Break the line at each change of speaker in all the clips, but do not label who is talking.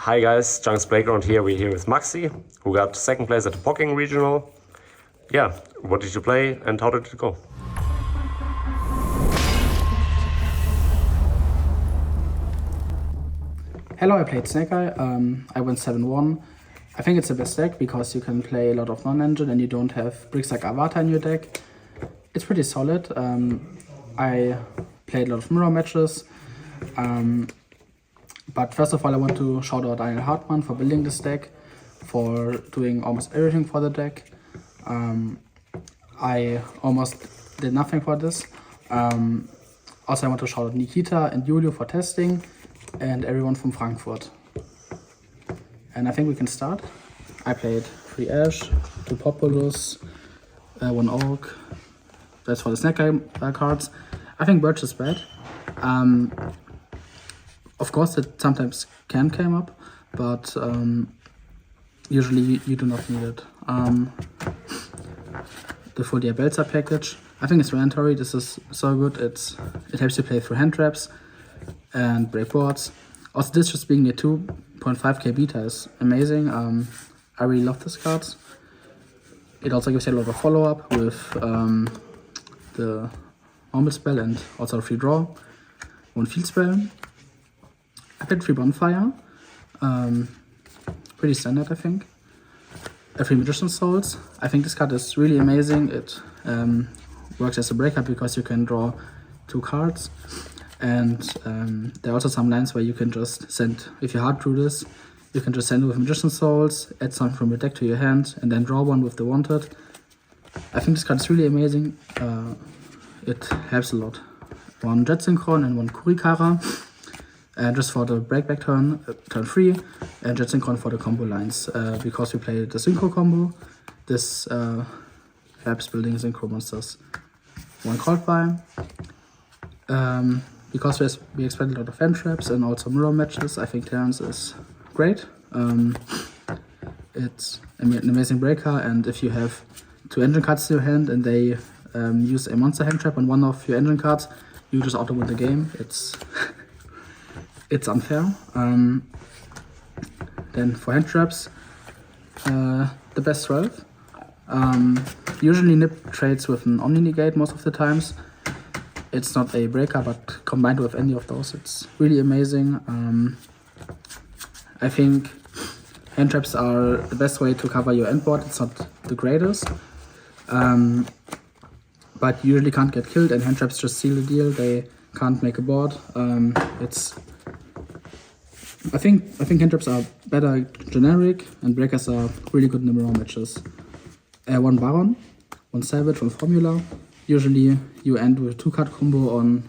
Hi guys, JunksPlayground here. We're here with Maxi, who got second place at the Pocking regional. Yeah, what did you play and how did it go?
Hello, I played Snake Eye. I went 7-1. I think it's the best deck because you can play a lot of non-engine and you don't have bricks like Avatar in your deck. It's pretty solid. I played a lot of mirror matches. But first of all, I want to shout out Daniel Hartmann for building this deck, for doing almost everything for the deck. I almost did nothing for this. Also, I want to shout out Nikita and Yugioh for testing, and everyone from Frankfurt. And I think we can start. I played 3 Ash, 2 Populous, 1 Oak. That's for the Snake Eye cards. I think Birch is bad. Of course, it sometimes can come up, but usually you do not need it. The full Diabelza package, I think it's mandatory. This is so good. It helps you play through hand traps and break boards. Also, this just being a 2.5k beta is amazing. I really love this card. It also gives you a lot of follow-up with the normal spell and also a free draw. 1 field spell. I played 3 Bonfire. Pretty standard, I think. 3 Magician's Souls. I think this card is really amazing. It works as a breaker because you can draw 2 cards. And there are also some lines where you can just send, if you hard drew this, you can just send it with Magician's Souls, add something from your deck to your hand, and then draw one with the wanted. I think this card is really amazing. It helps a lot. 1 Jet Synchron and 1 Kurikara. Just for the breakback turn 3, and Jet Synchron for the combo lines. Because we play the Synchro combo, this helps building Synchro monsters. 1 Called By. Because we expect a lot of hand traps and also mirror matches, I think Terrence is great. It's an amazing breaker, and if you have 2 engine cards in your hand and they use a monster hand trap on one of your engine cards, you just auto win the game. It's unfair. Then for hand traps, the best 12. Usually Nip trades with an Omni Negate most of the times. It's not a breaker, but combined with any of those, it's really amazing. I think hand traps are the best way to cover your end board. It's not the greatest, but you usually can't get killed, and hand traps just seal the deal. They can't make a board. I think hand traps are better generic, and breakers are really good in the mirror matches. 1 Baron, 1 Savage, 1 Formula. Usually you end with a 2-card combo on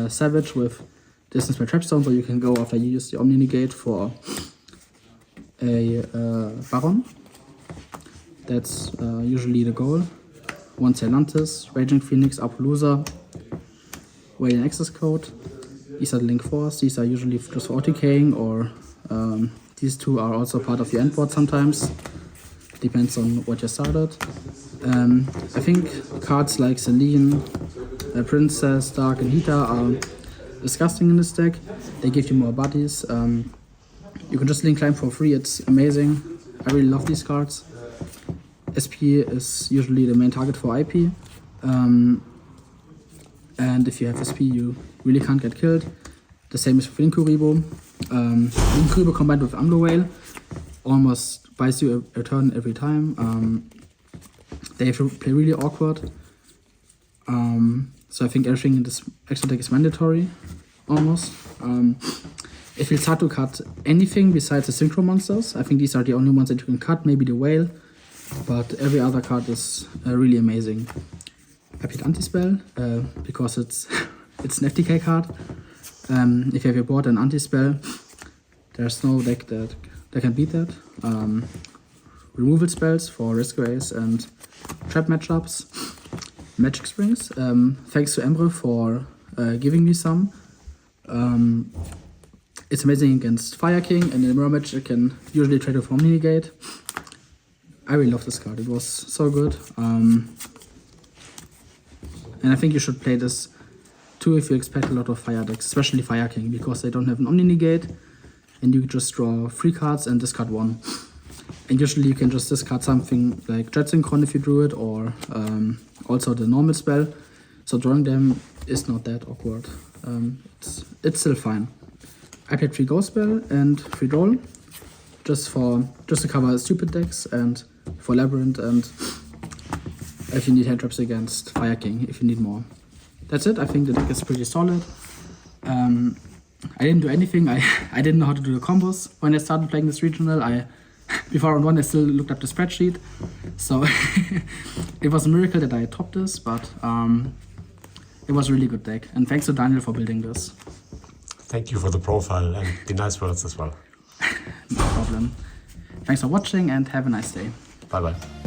Savage with Distance by Trapstone, so you can go after you use the Omni Negate for a Baron. That's usually the goal. 1 Celantis, Raging Phoenix, Appaloosa, Wayne Access Code. These are the Link Force. These are usually just for auto-decaying, or these 2 are also part of your end board sometimes. Depends on what you started. I think cards like Celine, Princess, Dark, and Hita are disgusting in this deck. They give you more bodies. You can just link climb for free. It's amazing. I really love these cards. SP is usually the main target for IP. And if you have SP, you really can't get killed. The same is for Linkuribo. Linkuribo combined with Amlo Whale almost buys you a turn every time. They play really awkward. So I think everything in this extra deck is mandatory, almost. If you start to cut anything besides the Synchro monsters, I think these are the only ones that you can cut, maybe the Whale, but every other card is really amazing. I picked Anti-Spell because it's an FTK card. If you have your board and Anti-Spell, there's no deck that can beat that. Removal spells for Risk Race and trap matchups. Magic Springs, thanks to Emre for giving me some. It's amazing against Fire King, and in the mirror match it can usually trade with Omni Negate. I really love this card, it was so good. And I think you should play this too if you expect a lot of fire decks, especially Fire King, because they don't have an Omni Negate. and you just draw 3 cards and discard 1. And usually you can just discard something like Jet Synchron if you drew it, or also the normal spell. So drawing them is not that awkward. It's still fine. I played 3 Ghost Spell and 3 Roll, just to cover stupid decks and for Labyrinth, and if you need hand traps against Fire King, if you need more. That's it. I think the deck is pretty solid. I didn't do anything. I didn't know how to do the combos when I started playing this regional. Before round 1 I still looked up the spreadsheet, so it was a miracle that I topped this, but it was a really good deck, and thanks to Daniel for building this.
Thank you for the profile and the nice words as well.
No problem. Thanks for watching and have a nice day.
Bye bye.